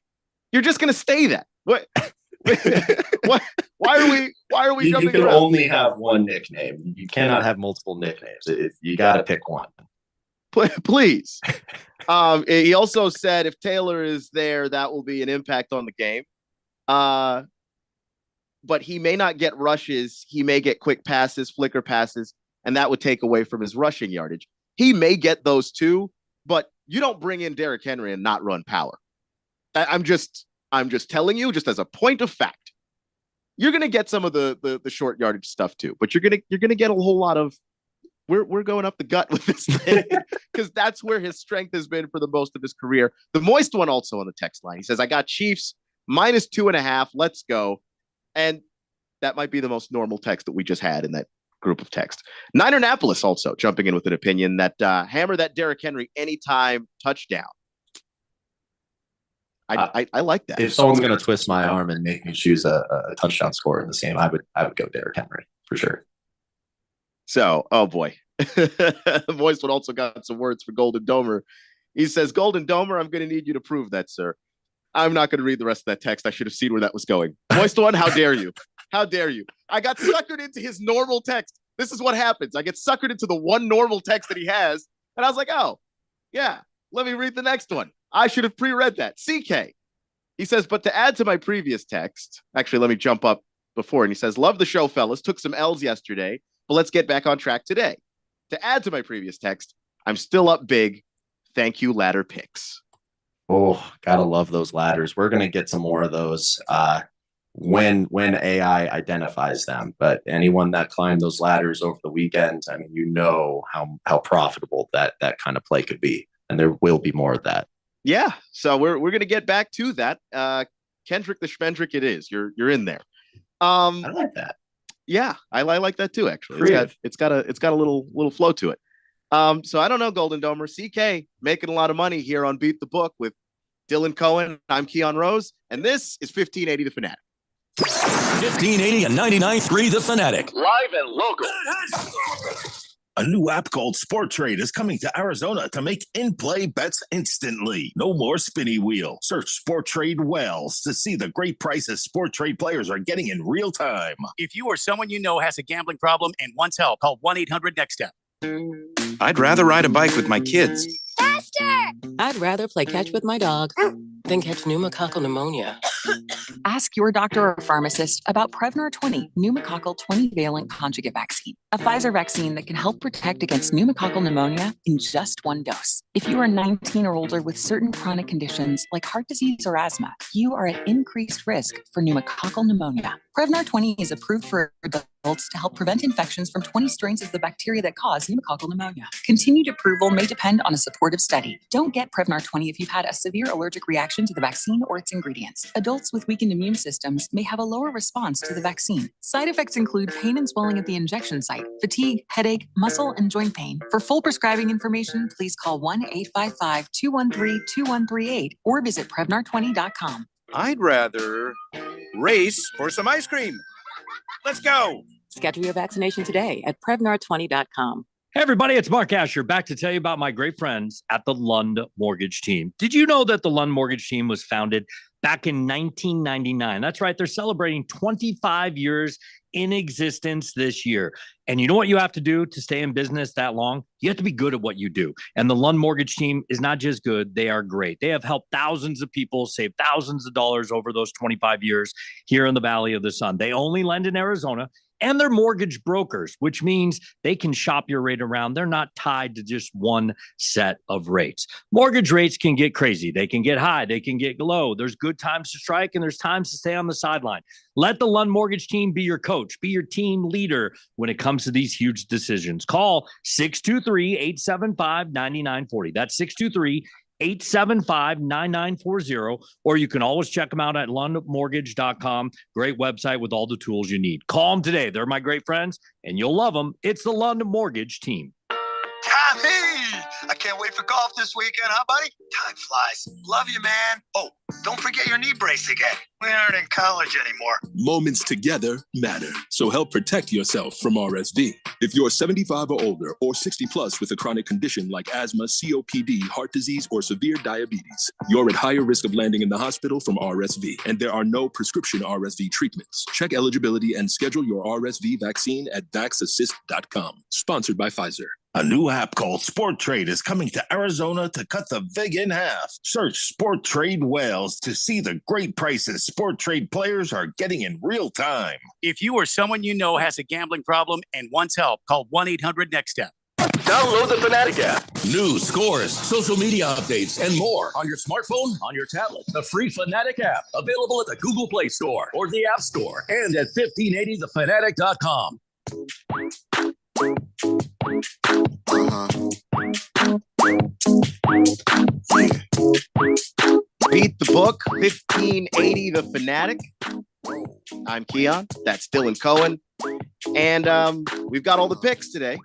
You're just going to stay that. What? Why are we jumping You can around? only have one nickname. You cannot have multiple nicknames. You got to pick one. Please. He also said if Taylor is there, that will be an impact on the game. But he may not get rushes. He may get quick passes, flicker passes, and that would take away from his rushing yardage. He may get those too, but you don't bring in Derrick Henry and not run power. I'm just telling you, just as a point of fact, you're going to get some of the short yardage stuff too, but you're going to get a whole lot of, we're going up the gut with this thing because that's where his strength has been for the most of his career. The Moist one also on the text line. He says, I got Chiefs -2.5. Let's go. And that might be the most normal text that we just had in that group of text. Ninernapolis also jumping in with an opinion that hammer that Derrick Henry anytime touchdown. I like that. If someone's going to twist my arm and make me choose a touchdown score in this game, I would go Derrick Henry for sure. So, oh boy. Moist one also got some words for Golden Domer. He says, Golden Domer, I'm going to need you to prove that, sir. I'm not going to read the rest of that text. I should have seen where that was going. Moist one, how dare you? How dare you? I got suckered into his normal text. This is what happens. I get suckered into the one normal text that he has. And I was like, oh, yeah, let me read the next one. I should have pre-read that. CK. He says, but to add to my previous text, actually, let me jump up before. And he says, love the show, fellas. Took some L's yesterday, but let's get back on track today. To add to my previous text, I'm still up big. Thank you, ladder picks. Oh, gotta love those ladders. We're gonna get some more of those when AI identifies them. But anyone that climbed those ladders over the weekend, I mean, you know how profitable that kind of play could be, and there will be more of that. Yeah, so we're gonna get back to that. Kendrick the Schmendrick, it is. You're in there. I like that. Yeah, I like that too. Actually, Creative. it's got a little flow to it. So I don't know, Golden Domer. CK making a lot of money here on Beat the Book with Dylan Cohen. I'm Keon Rose, and this is 1580 The Fanatic. 1580 and 99.3 The Fanatic. Live and local. A new app called Sport Trade is coming to Arizona to make in-play bets instantly. No more spinny wheel. Search Sport Trade Wells to see the great prices Sport Trade players are getting in real time. If you or someone you know has a gambling problem and wants help, call 1-800-NEXT-STEP. I'd rather ride a bike with my kids. Faster! I'd rather play catch with my dog than catch pneumococcal pneumonia. Ask your doctor or pharmacist about Prevnar 20 pneumococcal 20-valent conjugate vaccine, a Pfizer vaccine that can help protect against pneumococcal pneumonia in just one dose. If you are 19 or older with certain chronic conditions like heart disease or asthma, you are at increased risk for pneumococcal pneumonia. Prevnar 20 is approved for adults to help prevent infections from 20 strains of the bacteria that cause pneumococcal pneumonia. Continued approval may depend on a supportive study. Don't get Prevnar 20 if you've had a severe allergic reaction to the vaccine or its ingredients. Adults with weakened immune systems may have a lower response to the vaccine. Side effects include pain and swelling at the injection site, fatigue, headache, muscle, and joint pain. For full prescribing information, please call 1-855-213-2138 or visit Prevnar20.com. I'd rather race for some ice cream. Let's go. Schedule your vaccination today at Prevnar20.com. Hey everybody, it's Mark Asher back to tell you about my great friends at the Lund Mortgage Team. Did you know that the Lund Mortgage Team was founded back in 1999? That's right, they're celebrating 25 years in existence this year. And you know what you have to do to stay in business that long? You have to be good at what you do. And the Lund Mortgage Team is not just good, they are great. They have helped thousands of people save thousands of dollars over those 25 years here in the Valley of the Sun. They only lend in Arizona. And they're mortgage brokers, which means they can shop your rate around. They're not tied to just one set of rates. Mortgage rates can get crazy. They can get high. They can get low. There's good times to strike and there's times to stay on the sideline. Let the Lund Mortgage Team be your coach, be your team leader when it comes to these huge decisions. Call 623-875-9940. That's 623-875-9940, or you can always check them out at lundmortgage.com. Great website with all the tools you need. Call them today. They're my great friends, and you'll love them. It's the Lund Mortgage Team. Tommy! I can't wait for golf this weekend, huh, buddy? Time flies. Love you, man. Oh, don't forget your knee brace again. We aren't in college anymore. Moments together matter, so help protect yourself from RSV. If you're 75 or older or 60 plus with a chronic condition like asthma, COPD, heart disease, or severe diabetes, you're at higher risk of landing in the hospital from RSV, and there are no prescription RSV treatments. Check eligibility and schedule your RSV vaccine at vaxassist.com. Sponsored by Pfizer. A new app called Sport Trade is coming to Arizona to cut the vig in half. Search Sport Trade Wales to see the great prices Sport Trade players are getting in real time. If you or someone you know has a gambling problem and wants help, call 1-800-NEXT-STEP. Download the Fanatic app. News, scores, social media updates, and more on your smartphone, on your tablet. The free Fanatic app, available at the Google Play Store or the App Store, and at 1580thefanatic.com. Beat the Book, 1580 The Fanatic. I'm Keon. That's Dylan Cohen. And we've got all the picks today.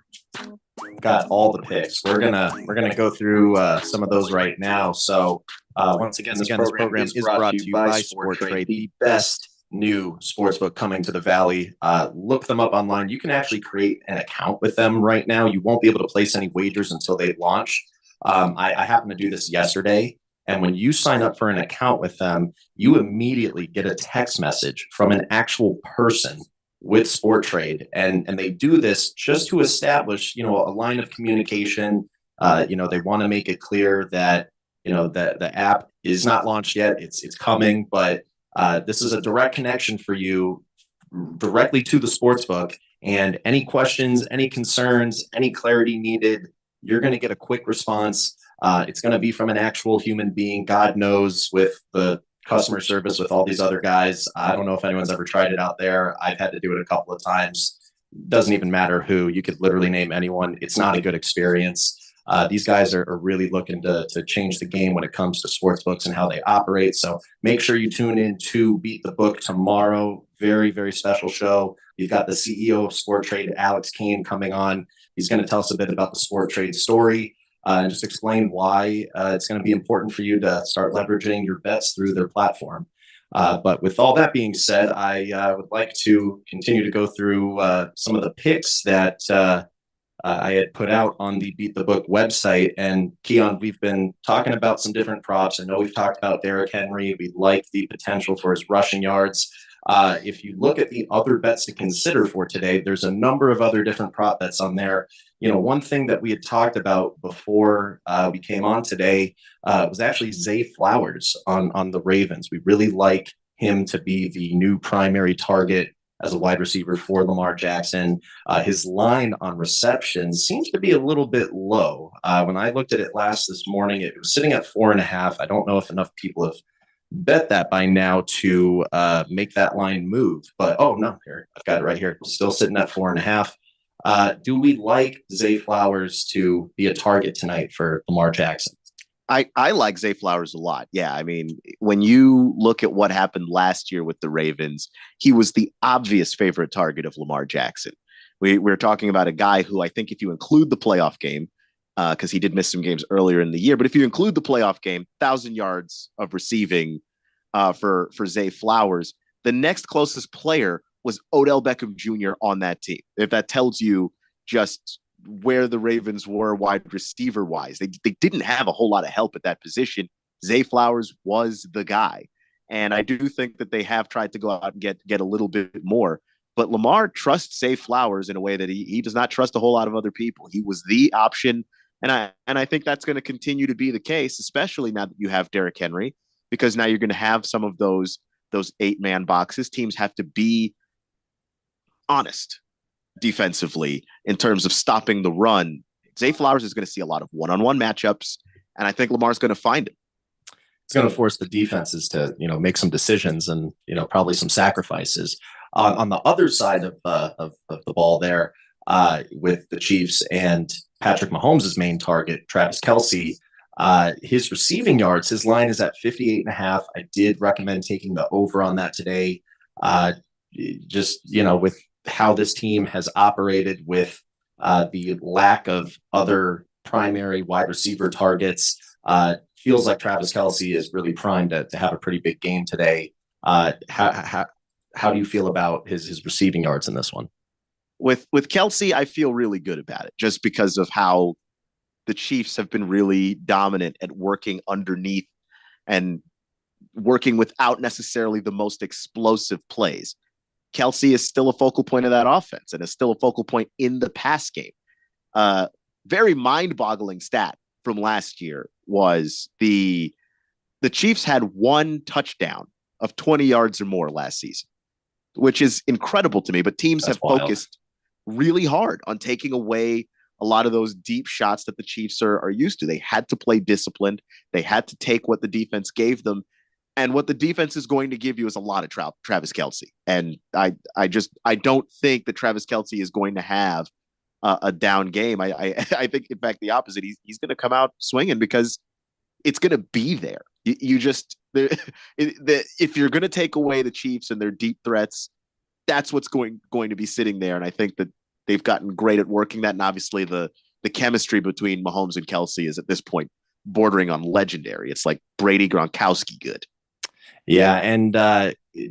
Got all the picks. We're gonna go through some of those right now. So once again, this program is brought to you by Sport Trade, the best new sportsbook coming to the Valley. Look them up online. You can actually create an account with them right now. You won't be able to place any wagers until they launch. I happened to do this yesterday. And when you sign up for an account with them, you immediately get a text message from an actual person with Sport Trade. And they do this just to establish, a line of communication. They want to make it clear that, that the app is not launched yet. It's coming, but this is a direct connection for you directly to the sportsbook. And any questions, any concerns, any clarity needed, you're going to get a quick response. It's going to be from an actual human being. God knows with the customer service with all these other guys. I don't know if anyone's ever tried it out there. I've had to do it a couple of times. Doesn't even matter who. You could literally name anyone. It's not a good experience. These guys are really looking to change the game when it comes to sports books and how they operate. So make sure you tune in to Beat the Book tomorrow. Very, very special show. We've got the CEO of Sport Trade, Alex Kane, coming on. He's going to tell us a bit about the Sport Trade story. And just explain why it's going to be important for you to start leveraging your bets through their platform. But with all that being said, I would like to continue to go through some of the picks that I had put out on the Beat the Book website. And Keon, we've been talking about some different props. I know we've talked about Derrick Henry. We like the potential for his rushing yards. If you look at the other bets to consider for today, there's a number of other different prop bets on there. One thing that we had talked about before we came on today was actually Zay Flowers on the Ravens. We really like him to be the new primary target as a wide receiver for Lamar Jackson. His line on receptions seems to be a little bit low. When I looked at it this morning, it was sitting at 4.5. I don't know if enough people have bet that by now to make that line move. But, oh, no, here, I've got it right here. Still sitting at 4.5. Do we like Zay Flowers to be a target tonight for Lamar Jackson? I like Zay Flowers a lot. Yeah, I mean, when you look at what happened last year with the Ravens, he was the obvious favorite target of Lamar Jackson. We're talking about a guy who I think if you include the playoff game, because he did miss some games earlier in the year, but if you include the playoff game, 1,000 yards of receiving for Zay Flowers, the next closest player was Odell Beckham Jr. on that team. If that tells you just where the Ravens were wide receiver wise, they didn't have a whole lot of help at that position. Zay Flowers was the guy. And I do think that they have tried to go out and get a little bit more. But Lamar trusts Zay Flowers in a way that he does not trust a whole lot of other people. He was the option. And I think that's going to continue to be the case, especially now that you have Derrick Henry, because now you're going to have some of those 8-man boxes. Teams have to be honest defensively in terms of stopping the run. Zay Flowers is going to see a lot of one-on-one matchups, and I think Lamar's going to find it. It's going to force the defenses to, make some decisions and, probably some sacrifices. On the other side of the ball there, with the Chiefs and Patrick Mahomes' main target, Travis Kelce, his receiving yards, his line is at 58.5. I did recommend taking the over on that today. With how this team has operated with the lack of other primary wide receiver targets, feels like Travis Kelce is really primed to have a pretty big game today. How do you feel about his receiving yards in this one? With Kelce, I feel really good about it just because of how the Chiefs have been really dominant at working underneath and working without necessarily the most explosive plays. Kelce is still a focal point of that offense and is still a focal point in the pass game. very mind-boggling stat from last year was the Chiefs had one touchdown of 20 yards or more last season, which is incredible to me. But teams have focused really hard on taking away a lot of those deep shots that the Chiefs are used to. They had to play disciplined. They had to take what the defense gave them. And what the defense is going to give you is a lot of Travis Kelce. And I don't think that Travis Kelce is going to have a down game. I think, in fact, the opposite. He's going to come out swinging because it's going to be there. If you're going to take away the Chiefs and their deep threats, that's what's going to be sitting there. And I think that they've gotten great at working that. And obviously the chemistry between Mahomes and Kelce is at this point bordering on legendary. It's like Brady Gronkowski good. Yeah. And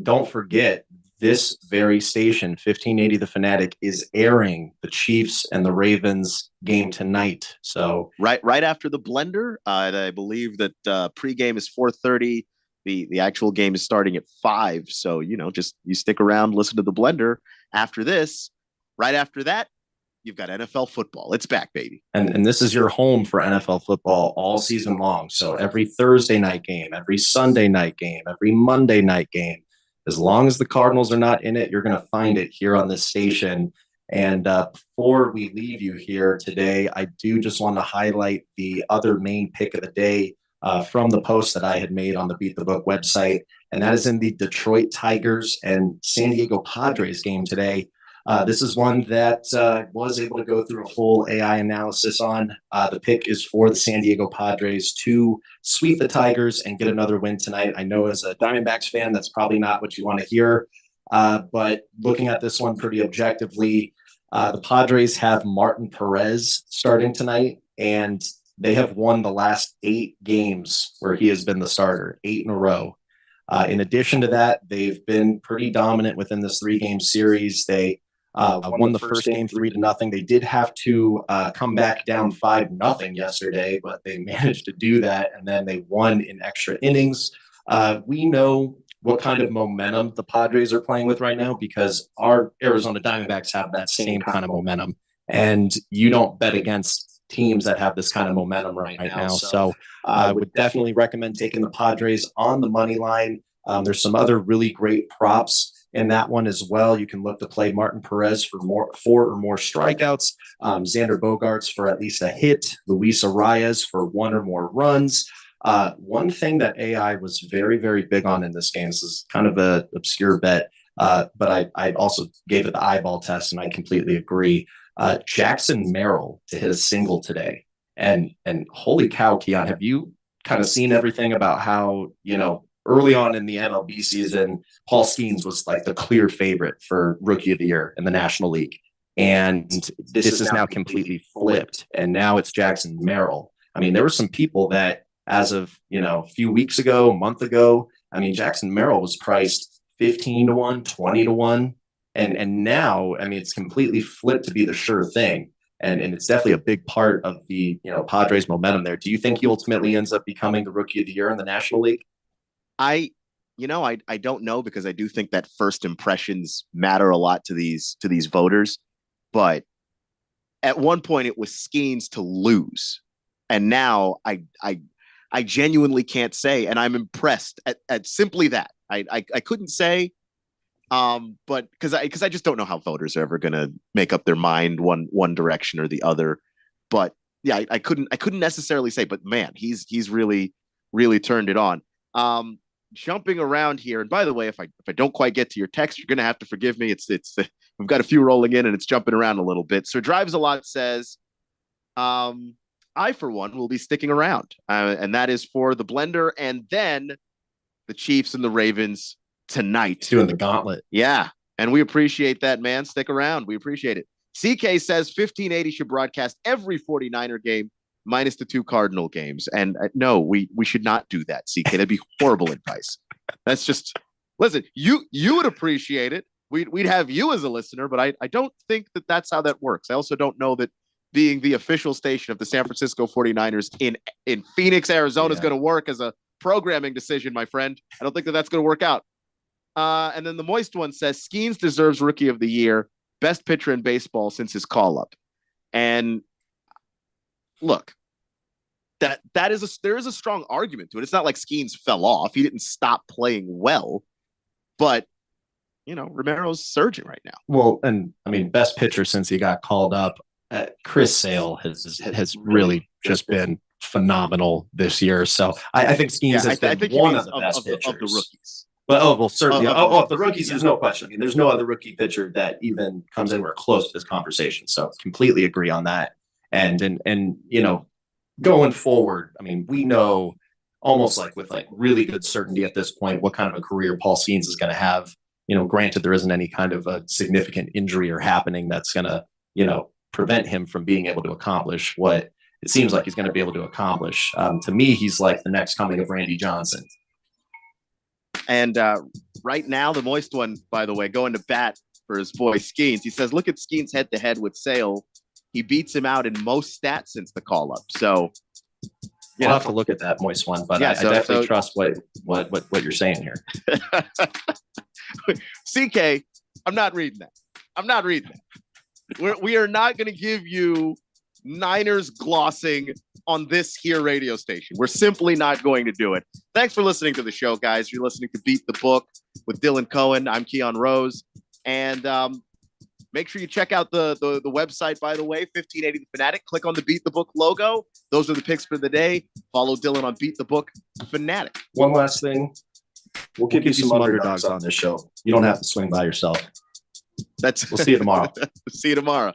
don't forget, this very station, 1580 The Fanatic, is airing the Chiefs and the Ravens game tonight. So right after the blender, I believe that pregame is 4:30. The actual game is starting at 5. So, just you stick around, listen to the blender after this. Right after that, you've got NFL football. It's back, baby. And this is your home for NFL football all season long. So every Thursday night game, every Sunday night game, every Monday night game, as long as the Cardinals are not in it, you're going to find it here on this station. And before we leave you here today, I do just want to highlight the other main pick of the day from the post that I had made on the Beat the Book website. And that is in the Detroit Tigers and San Diego Padres game today. This is one that was able to go through a full AI analysis on. The pick is for the San Diego Padres to sweep the Tigers and get another win tonight. I know as a Diamondbacks fan, that's probably not what you want to hear. But looking at this one pretty objectively, the Padres have Martin Perez starting tonight, and they have won the last 8 games where he has been the starter, 8 in a row. In addition to that, they've been pretty dominant within this 3-game series. They won the first game 3-0. They did have to come back down 5-0 yesterday, but they managed to do that, and then they won in extra innings. We know what kind of momentum the Padres are playing with right now because our Arizona Diamondbacks have that same kind of momentum, and you don't bet against teams that have this kind of momentum right now. So I would definitely recommend taking the Padres on the money line. There's some other really great props in that one as well. You can look to play Martin Perez for 4 or more strikeouts, Xander Bogaerts for at least a hit, Luis Arias for 1 or more runs. One thing that AI was very, very big on in this game, this is kind of an obscure bet, but I also gave it the eyeball test, and I completely agree. Jackson Merrill to hit a single today. And holy cow, Keon, have you kind of seen everything about how, early on in the MLB season, Paul Skeens was like the clear favorite for Rookie of the Year in the National League. And this is now completely flipped. And now it's Jackson Merrill. I mean, there were some people that as of, a few weeks ago, a month ago, Jackson Merrill was priced 15-1, 20-1. And now, it's completely flipped to be the sure thing. And it's definitely a big part of the, Padres momentum there. Do you think he ultimately ends up becoming the Rookie of the Year in the National League? I don't know, because I do think that first impressions matter a lot to these voters. But at one point it was Skeens to lose. And now I genuinely can't say, and I'm impressed at simply that. I couldn't say, but because I just don't know how voters are ever going to make up their mind one direction or the other. But yeah, I couldn't necessarily say, but man, he's really, really turned it on. Jumping around here, and by the way, if I don't quite get to your text, you're gonna have to forgive me. It's we've got a few rolling in and it's jumping around a little bit. So Drives a Lot says, I for one will be sticking around, and that is for the blender and then the Chiefs and the Ravens tonight. Doing the gauntlet. Yeah, and we appreciate that, man. Stick around. We appreciate it. CK says 1580 should broadcast every 49er game minus the 2 Cardinal games. And no, we should not do that, CK. That'd be horrible advice. That's just, listen, you would appreciate it. We'd have you as a listener, but I don't think that that's how that works. I also don't know that being the official station of the San Francisco 49ers in Phoenix, Arizona is going to work as a programming decision, my friend. I don't think that that's going to work out. And then the Moist one says, Skeens deserves Rookie of the Year, best pitcher in baseball since his call-up. And look, there is a strong argument to it. It's not like Skeens fell off. He didn't stop playing well, but Romero's surging right now. Well, and I mean, best pitcher since he got called up. Chris Sale has really just been phenomenal this year. So I think Skeens has been one of the best pitchers of the rookies. But certainly. The rookies, there's no question. I mean, there's no other rookie pitcher that even comes anywhere close to this conversation. So completely agree on that. And going forward, I mean, we know almost like with really good certainty at this point what kind of a career Paul Skeens is going to have. Granted, there isn't any kind of a significant injury or happening that's going to, prevent him from being able to accomplish what it seems like he's going to be able to accomplish. To me, he's like the next coming of Randy Johnson. And right now, the moist one, by the way, going to bat for his boy Skeens. He says, look at Skeens head to head with Sale. He beats him out in most stats since the call up. So I'll have to look at that moist one, but I definitely trust what you're saying here. CK, I'm not reading that. We are not going to give you Niners glossing on this here radio station. We're simply not going to do it. Thanks for listening to the show, guys. You're listening to Beat the Book with Dylan Cohen. I'm Keon Rose. And make sure you check out the website, by the way, 1580 The Fanatic. Click on the Beat the Book logo. Those are the picks for the day. Follow Dylan on Beat the Book Fanatic. One last thing. We'll give you some underdogs on this show. You don't have to swing by yourself. We'll see you tomorrow. See you tomorrow.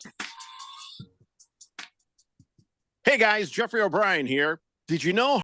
Hey guys, Jeffrey O'Brien here. Did you know